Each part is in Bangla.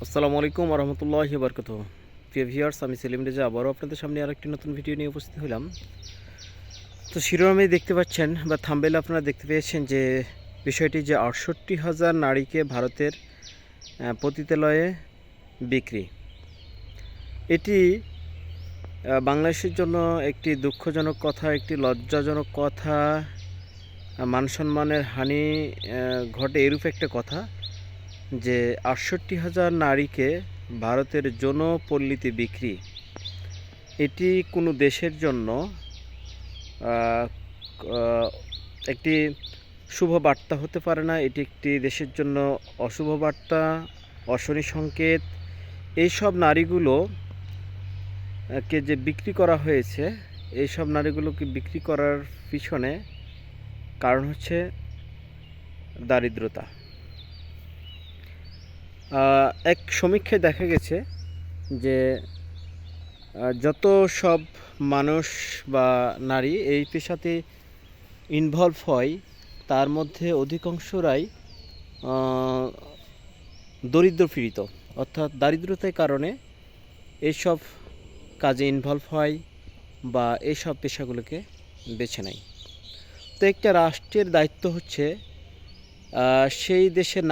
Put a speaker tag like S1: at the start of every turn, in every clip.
S1: আসসালামু আলাইকুম রহমতুল্লাহি বারকাতুহু। প্রিয় ভিউয়ার্স, আমি সেলিম রেজা আবারও আপনাদের সামনে আরেকটি নতুন ভিডিও নিয়ে উপস্থিত হলাম। তো শিরোনামে দেখতে পাচ্ছেন বা থাম্বনেলে আপনারা দেখতে পেয়েছেন যে বিষয়টি যে ৬৮,০০০ নারীকে ভারতের পতিতালয়ে বিক্রি। এটি বাংলাদেশের জন্য একটি দুঃখজনক কথা, একটি লজ্জাজনক কথা, মানসম্মানের হানি ঘটে এরূপ একটা কথা যে ৬৮,০০০ নারীকে ভারতের যৌনপল্লীতে বিক্রি। এটি কোনো দেশের জন্য একটি শুভ বার্তা হতে পারে না। এটি একটি দেশের জন্য অশুভ বার্তা, অশনি সংকেত। এইসব নারীগুলো কে যে বিক্রি করা হয়েছে, এইসব নারীগুলোকে বিক্রি করার পিছনে কারণ হচ্ছে দারিদ্রতা। এক সমীক্ষায় দেখা গেছে যে যত সব মানুষ বা নারী এই পেশাতে ইনভলভ হয়, তার মধ্যে অধিকাংশরাই দরিদ্রপীড়িত, অর্থাৎ দারিদ্রতার কারণে এইসব কাজে ইনভলভ হয় বা এইসব পেশাগুলোকে বেছে নেয়। তো একটা রাষ্ট্রের দায়িত্ব হচ্ছে সেই দেশের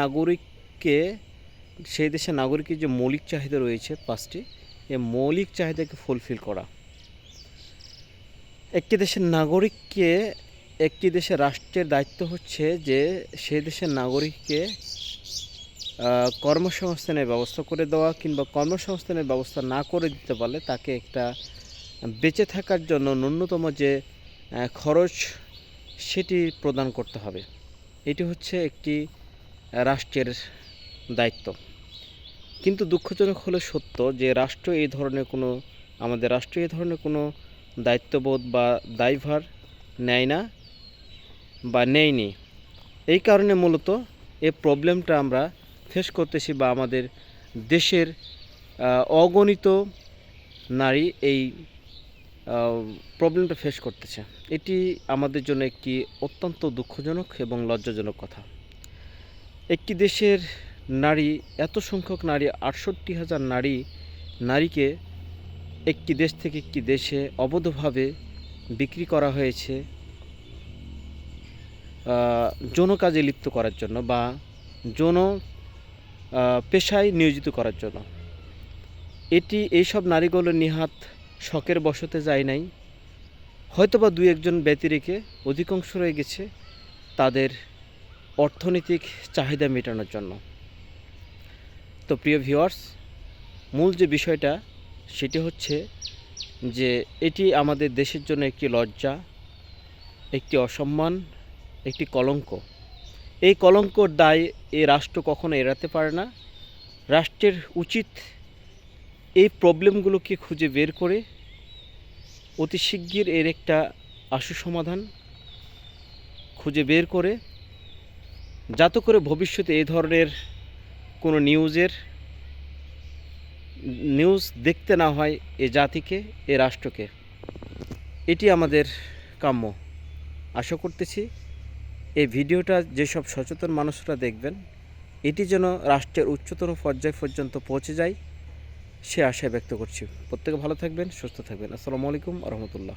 S1: নাগরিকের যে মৌলিক চাহিদা রয়েছে ৫টি, এই মৌলিক চাহিদাকে ফুলফিল করা। একটি দেশের রাষ্ট্রের দায়িত্ব হচ্ছে যে সেই দেশের নাগরিককে কর্মসংস্থানের ব্যবস্থা করে দেওয়া, কিংবা কর্মসংস্থানের ব্যবস্থা না করে দিতে পারলে তাকে একটা বেঁচে থাকার জন্য ন্যূনতম যে খরচ সেটি প্রদান করতে হবে। এটি হচ্ছে একটি রাষ্ট্রের দায়িত্ব। কিন্তু দুঃখজনক হলে সত্য যে আমাদের রাষ্ট্র এই ধরনের কোনো দায়িত্ববোধ বা দায়ভার নেয় না বা নেয়নি। এই কারণে মূলত এই প্রবলেমটা আমরা ফেস করতেছি, বা আমাদের দেশের অগণিত নারী এই প্রবলেমটা ফেস করতেছে। এটি আমাদের জন্য একটি অত্যন্ত দুঃখজনক এবং লজ্জাজনক কথা। একটি দেশের নারী, এত সংখ্যক নারী, ৬৮,০০০ নারীকে একটি দেশ থেকে একটি দেশে অবৈধভাবে বিক্রি করা হয়েছে যৌন কাজে লিপ্ত করার জন্য বা যৌন পেশায় নিয়োজিত করার জন্য। এইসব নারীগুলো নিহাত শখের বশতে যায় নাই, হয়তোবা দুই একজন ব্যতি রেখে অধিকাংশ রয়ে গেছে তাদের অর্থনৈতিক চাহিদা মেটানোর জন্য। তো প্রিয় ভিউয়ার্স, মূল যে বিষয়টা সেটি হচ্ছে যে এটি আমাদের দেশের জন্য একটি লজ্জা, একটি অসম্মান, একটি কলঙ্ক। এই কলঙ্কর দায় এই রাষ্ট্র কখনো এড়াতে পারে না। রাষ্ট্রের উচিত এই প্রবলেমগুলোকে খুঁজে বের করে অতি শিগগির এর একটা আশু সমাধান খুঁজে বের করে, যাতে করে ভবিষ্যতে এই ধরনের কোনো নিউজ দেখতে না হয় এ জাতিকে, এ রাষ্ট্রকে। এটি আমাদের কাম্য। আশা করতেছি এই ভিডিওটা যেসব সচেতন মানুষরা দেখবেন, এটি যেন রাষ্ট্রের উচ্চতর পর্যায় পর্যন্ত পৌঁছে যায়, সে আশা ব্যক্ত করছি। প্রত্যেকে ভালো থাকবেন, সুস্থ থাকবেন। আসসালামু আলাইকুম রহমতুল্লাহ।